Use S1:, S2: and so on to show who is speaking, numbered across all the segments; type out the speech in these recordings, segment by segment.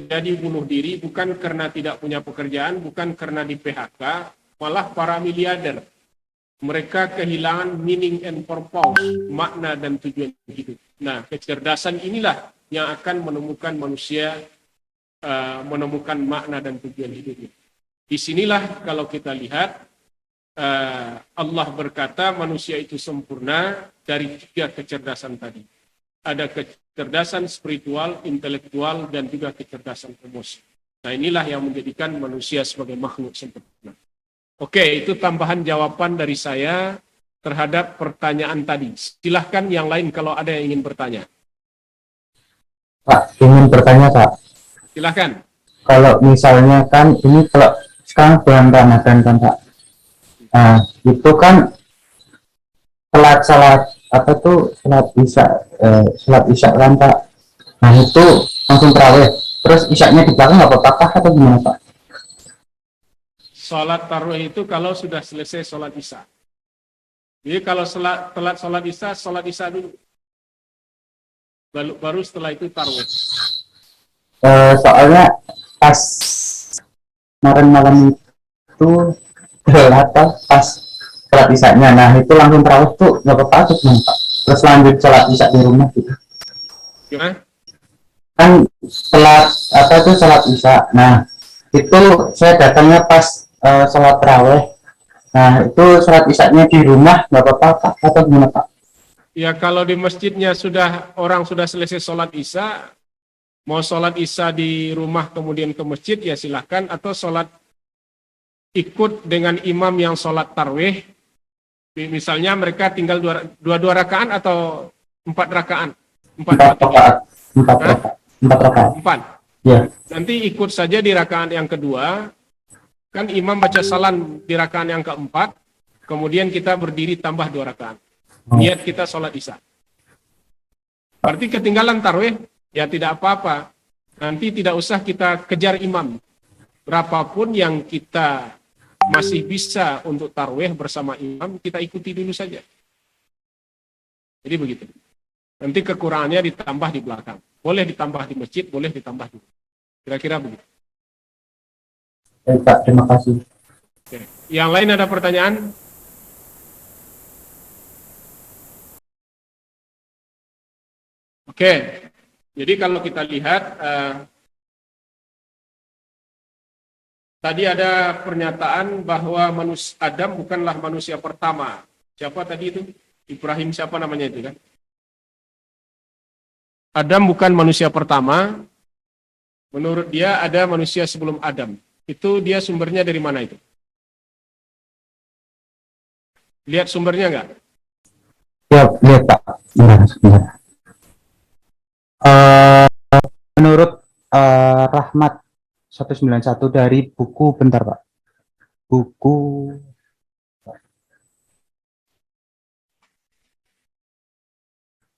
S1: terjadi bunuh diri bukan karena tidak punya pekerjaan, bukan karena di PHK, malah para miliarder. Mereka kehilangan meaning and purpose, makna dan tujuan hidup. Nah, kecerdasan inilah yang akan menemukan manusia menemukan makna dan tujuan hidupnya. Disinilah kalau kita lihat Allah berkata manusia itu sempurna dari 3 kecerdasan tadi. Ada kecerdasan spiritual, intelektual, dan juga kecerdasan emosi. Nah, inilah yang menjadikan manusia sebagai makhluk sempurna. Oke, itu tambahan jawaban dari saya terhadap pertanyaan tadi. Silahkan yang lain kalau ada yang ingin bertanya.
S2: Pak, ingin bertanya Pak,
S1: Silahkan.
S2: kalau misalnya kan ini kalau sekarang bulan Ramadan kan Pak, nah itu kan salat apa tuh salat isya kan Pak, nah itu langsung terawih, terus isyaknya di belakang nggak apa-apa atau gimana Pak?
S1: Sholat tarawih itu kalau sudah selesai sholat isya. Jadi kalau telat sholat isya dulu. Baru setelah itu tarawih.
S2: Soalnya pas kemarin malam itu telat pas sholat isyaknya, nah itu langsung terawih tuh nggak apa-apa tuh gimana Pak? Terus lanjut sholat isya di rumah gitu.
S1: Gimana?
S2: Kan sholat apa itu sholat isya, nah itu saya datangnya pas sholat terawih, nah itu sholat isyaknya di rumah nggak apa-apa Pak atau gimana Pak?
S1: Ya kalau di masjidnya orang sudah selesai sholat isya, mau sholat isya di rumah kemudian ke masjid ya silahkan, atau sholat ikut dengan imam yang sholat tarawih. Misalnya mereka tinggal dua rakaat atau 4 rakaat, 4 atau 3.
S2: Rakaat, empat
S1: Hah?
S2: rakaat, 4 rakaat
S1: 4.
S2: ya.
S1: Nanti ikut saja di rakaat yang kedua, kan imam baca salam di rakaat yang keempat, kemudian kita berdiri tambah 2 rakaat. Niat kita sholat isya. Berarti ketinggalan tarawih, ya tidak apa-apa. Nanti tidak usah kita kejar imam. Berapapun yang kita masih bisa untuk tarawih bersama imam, kita ikuti dulu saja. Jadi begitu. Nanti kekurangannya ditambah di belakang. Boleh ditambah di masjid, boleh ditambah dulu. Kira-kira begitu.
S2: Pak, terima kasih.
S1: Oke. Yang lain ada pertanyaan? Oke. Jadi kalau kita lihat, tadi ada pernyataan bahwa Adam bukanlah manusia pertama. Siapa tadi itu? Ibrahim siapa namanya itu kan? Adam bukan manusia pertama. Menurut dia ada manusia sebelum Adam. Itu dia sumbernya dari mana itu? Lihat sumbernya nggak?
S2: Ya, lihat Pak. Sebentar. Uh, menurut Rahmat 191 dari buku, bentar Pak. Buku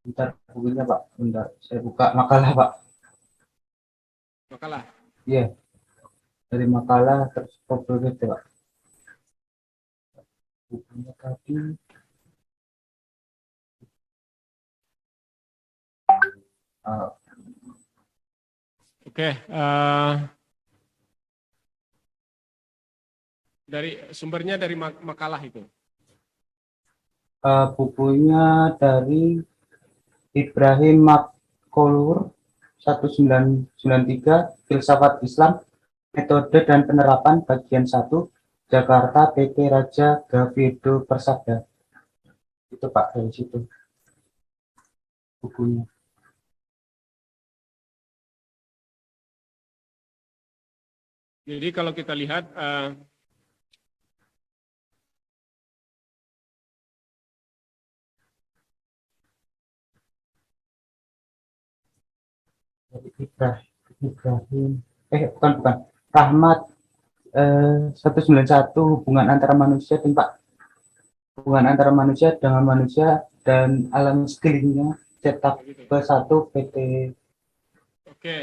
S2: bentar bukunya Pak. Bentar, saya buka makalah Pak.
S1: Makalah.
S2: Iya, dari makalah terus progres Pak. Bukunya tadi uh,
S1: Oke. Dari sumbernya dari makalah itu.
S2: bukunya dari Ibrahim Makhlour 1993, Filsafat Islam, Metode dan Penerapan, bagian 1, Jakarta, PT Raja Gavindo Persada. Itu Pak, dari situ bukunya.
S1: Jadi kalau kita lihat,
S2: Ibrahim, bukan, Rahmat 191, hubungan antara manusia dengan manusia dan alam sekelilingnya, cetak ke-1 PT.
S1: Oke,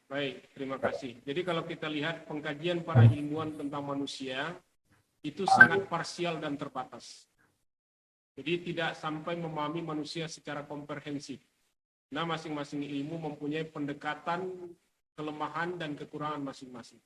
S1: baik, terima kasih. Jadi kalau kita lihat pengkajian para ilmuwan tentang manusia, itu sangat parsial dan terbatas. Jadi tidak sampai memahami manusia secara komprehensif. Nah, masing-masing ilmu mempunyai pendekatan kelemahan dan kekurangan masing-masing.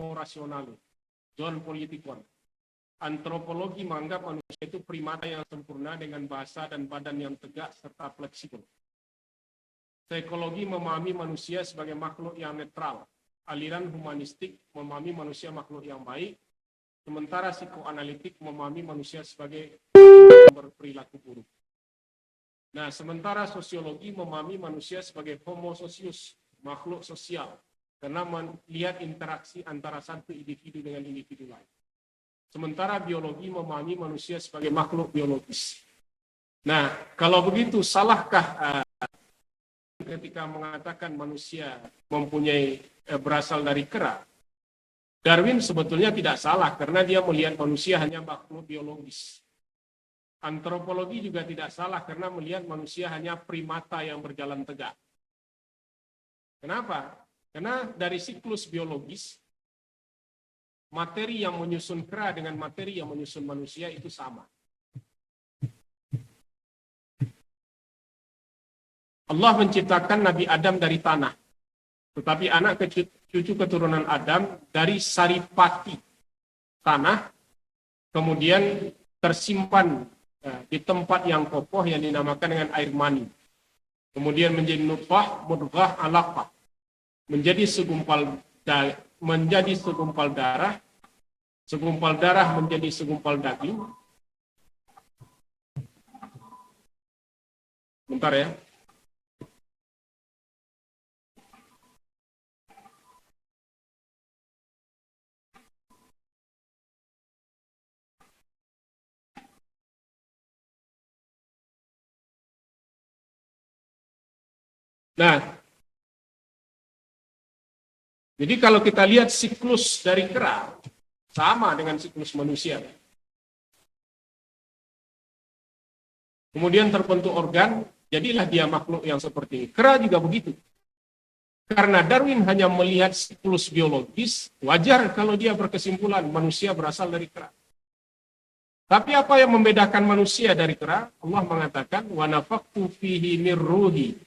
S1: Rasional, John Politikon. Antropologi menganggap manusia itu primata yang sempurna dengan bahasa dan badan yang tegak serta fleksibel. Psikologi memahami manusia sebagai makhluk yang netral. Aliran humanistik memahami manusia makhluk yang baik, sementara psikoanalitik memahami manusia sebagai yang berperilaku buruk. Nah, sementara sosiologi memahami manusia sebagai homo socius, makhluk sosial, karena melihat interaksi antara satu individu dengan individu lain. Sementara biologi memahami manusia sebagai makhluk biologis. Nah, kalau begitu, salahkah ketika mengatakan manusia mempunyai berasal dari kera? Darwin sebetulnya tidak salah karena dia melihat manusia hanya makhluk biologis. Antropologi juga tidak salah karena melihat manusia hanya primata yang berjalan tegak. Kenapa? Karena dari siklus biologis, materi yang menyusun kera dengan materi yang menyusun manusia itu sama. Allah menciptakan Nabi Adam dari tanah, tetapi anak cucu keturunan Adam dari saripati tanah, kemudian tersimpan di tempat yang kokoh yang dinamakan dengan air mani. Kemudian menjadi nutfah, mudghah, alaqah. Menjadi segumpal darah menjadi segumpal daging. Bentar ya. Nah, jadi kalau kita lihat siklus dari kera, sama dengan siklus manusia. Kemudian terbentuk organ, jadilah dia makhluk yang seperti ini. Kera juga begitu. Karena Darwin hanya melihat siklus biologis, wajar kalau dia berkesimpulan manusia berasal dari kera. Tapi apa yang membedakan manusia dari kera? Allah mengatakan, wa nafaktu fihi mir ruhi.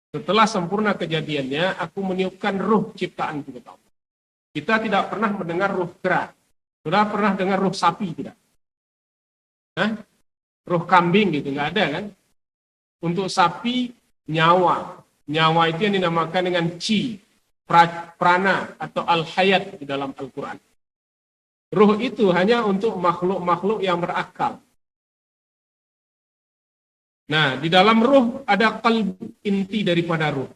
S1: Setelah sempurna kejadiannya, aku meniupkan ruh ciptaan kita. Kita tidak pernah mendengar ruh kera. Sudah pernah dengar ruh sapi tidak? Hah? Ruh kambing gitu, nggak ada kan? Untuk sapi, nyawa. Nyawa itu yang dinamakan dengan chi, prana, atau al-hayat di dalam Al-Quran. Ruh itu hanya untuk makhluk-makhluk yang berakal. Nah, di dalam ruh ada qalbu, inti daripada ruh.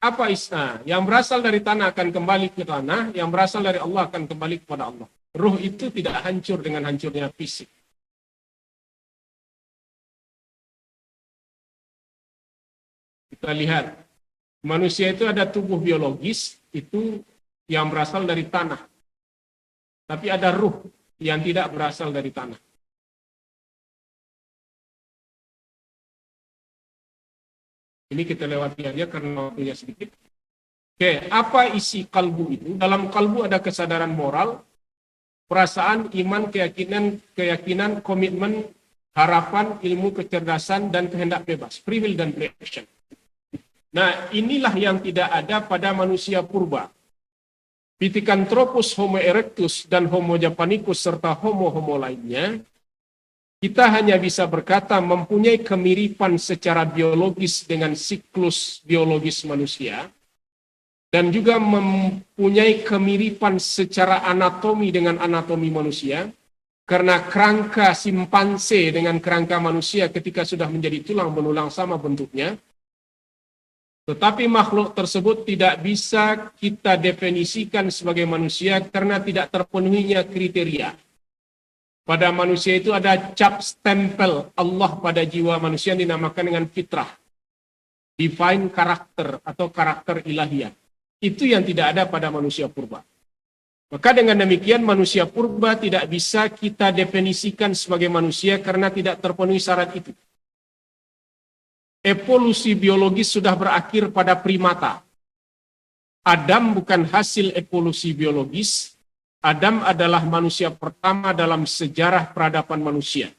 S1: Apa isna? Yang berasal dari tanah akan kembali ke tanah, yang berasal dari Allah akan kembali kepada Allah. Ruh itu tidak hancur dengan hancurnya fisik. Kita lihat, manusia itu ada tubuh biologis, itu yang berasal dari tanah. Tapi ada ruh yang tidak berasal dari tanah. Ini kita lewati aja karena waktunya sedikit. Oke, apa isi kalbu itu? Dalam kalbu ada kesadaran moral, perasaan, iman, keyakinan, komitmen, harapan, ilmu, kecerdasan, dan kehendak bebas. Free will dan play action. Nah, inilah yang tidak ada pada manusia purba. Pithecanthropus, Homo erectus, dan Homo japonicus, serta homo-homo lainnya, kita hanya bisa berkata mempunyai kemiripan secara biologis dengan siklus biologis manusia, dan juga mempunyai kemiripan secara anatomi dengan anatomi manusia, karena kerangka simpanse dengan kerangka manusia ketika sudah menjadi tulang benulang sama bentuknya, tetapi makhluk tersebut tidak bisa kita definisikan sebagai manusia karena tidak terpenuhinya kriteria. Pada manusia itu ada cap stempel Allah pada jiwa manusia yang dinamakan dengan fitrah. Divine karakter atau karakter ilahiyah. Itu yang tidak ada pada manusia purba. Maka dengan demikian manusia purba tidak bisa kita definisikan sebagai manusia karena tidak terpenuhi syarat itu. Evolusi biologis sudah berakhir pada primata. Adam bukan hasil evolusi biologis. Adam adalah manusia pertama dalam sejarah peradaban manusia.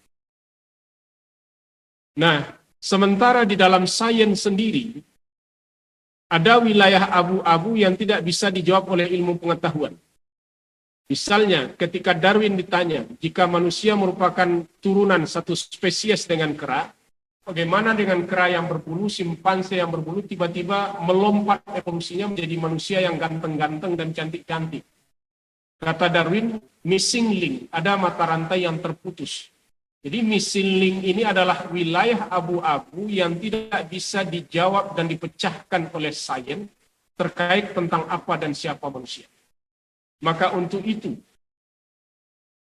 S1: Nah, sementara di dalam sains sendiri, ada wilayah abu-abu yang tidak bisa dijawab oleh ilmu pengetahuan. Misalnya, ketika Darwin ditanya, jika manusia merupakan turunan satu spesies dengan kera, bagaimana dengan kera yang berbulu, simpanse yang berbulu, tiba-tiba melompat evolusinya menjadi manusia yang ganteng-ganteng dan cantik-cantik. Kata Darwin, missing link, ada mata rantai yang terputus. Jadi missing link ini adalah wilayah abu-abu yang tidak bisa dijawab dan dipecahkan oleh sains terkait tentang apa dan siapa manusia. Maka untuk itu,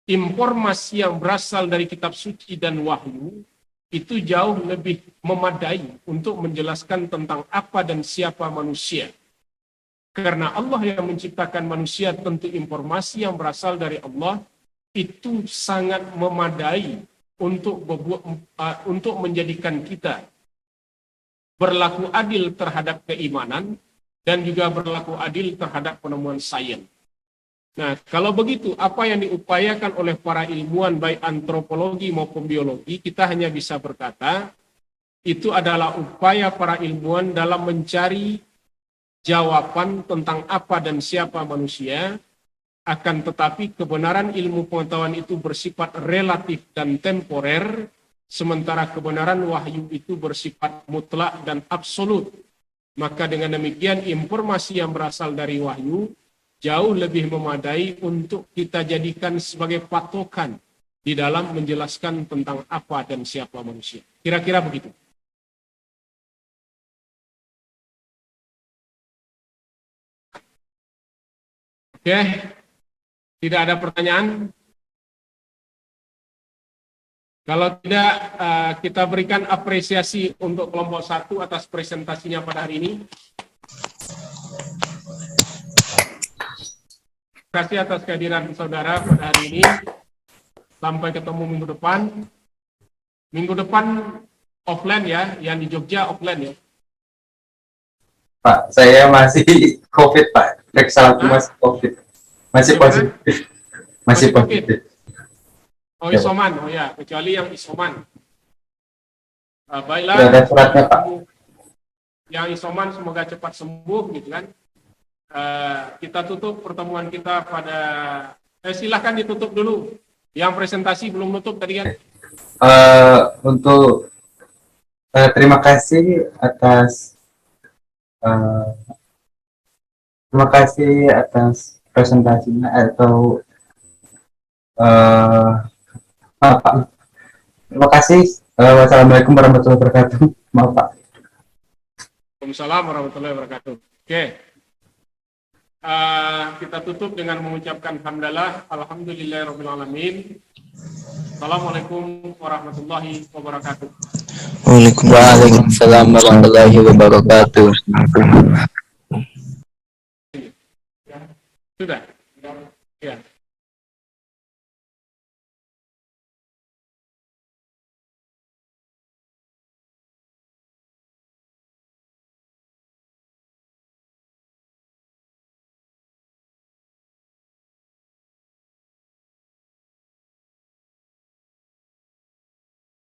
S1: informasi yang berasal dari kitab suci dan wahyu itu jauh lebih memadai untuk menjelaskan tentang apa dan siapa manusia. Karena Allah yang menciptakan manusia, tentu informasi yang berasal dari Allah itu sangat memadai untuk menjadikan kita berlaku adil terhadap keimanan dan juga berlaku adil terhadap penemuan sains. Nah, kalau begitu, apa yang diupayakan oleh para ilmuwan baik antropologi maupun biologi, kita hanya bisa berkata, itu adalah upaya para ilmuwan dalam mencari jawaban tentang apa dan siapa manusia, akan tetapi kebenaran ilmu pengetahuan itu bersifat relatif dan temporer, sementara kebenaran wahyu itu bersifat mutlak dan absolut. Maka dengan demikian, informasi yang berasal dari wahyu jauh lebih memadai untuk kita jadikan sebagai patokan di dalam menjelaskan tentang apa dan siapa manusia. Kira-kira begitu. Oke, tidak ada pertanyaan? Kalau tidak, kita berikan apresiasi untuk kelompok 1 atas presentasinya pada hari ini. Terima kasih atas kehadiran saudara pada hari ini. Sampai ketemu minggu depan. Minggu depan offline ya, yang di Jogja offline ya.
S2: Pak, saya masih COVID, Pak. Kesalahan masih COVID. Masih positif. Masih positif.
S1: Oh, isoman. Oh ya, kecuali yang isoman. Baiklah.
S2: Sudah ada suratnya, Pak.
S1: Yang isoman semoga cepat sembuh gitu kan. Kita tutup pertemuan kita pada silahkan ditutup dulu. Yang presentasi belum nutup tadi kan.
S2: Untuk terima kasih atas presentasinya atau maaf, Pak. Terima kasih. Wassalamualaikum warahmatullahi wabarakatuh. Maaf, Pak.
S1: Waalaikumsalam warahmatullahi wabarakatuh. Oke. Kita tutup dengan mengucapkan hamdalah, alhamdulillahirrahmanirrahim. Assalamualaikum warahmatullahi wabarakatuh.
S3: Waalaikumsalam warahmatullahi wabarakatuh.
S1: Sudah. Ya.